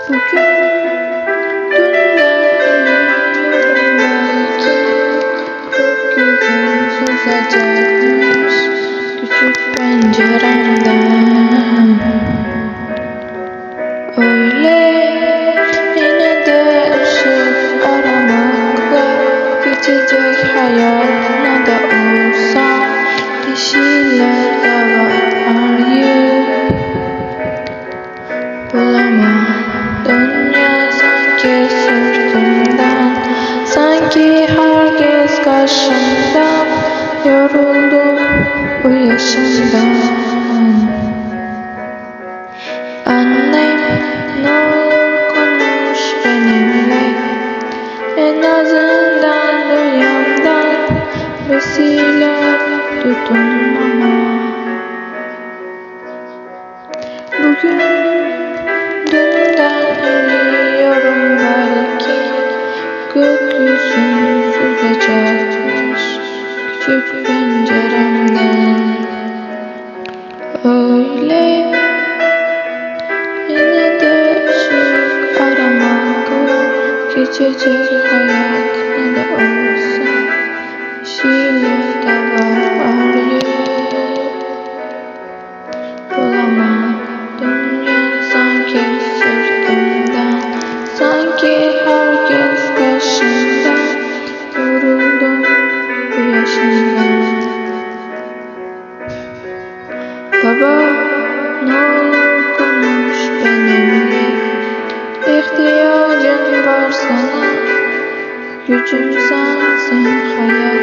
Bugün dünden umuyorum belki gökyüzün süzecekmiş küçük penceremden. Öyle yine de ışık aramakla geçecek hayat, ne de olsa yeşiller de var. Arayıp bulamadım ya, sanki sırtımdan, sanki herkes karşımda. Yoruldum bu yaşımdan. Annem, ne olur konuş benimle, en azından rüyamdan vesile tutun ama. Bugün dünden umuyorum belki gökyüzün süzecekmiş küçük penceremden. Öyle yine de ışık aramakla geçecek hayat, ne de olsa yeşiller de var. Arayıp bulamadım ya, sanki sırtımdan, sanki herkes karşımda. Yoruldum bu yaşımdan. Baba, ne olur konuş benimle, ihtiyacım var sana, gücüm sensin hayat.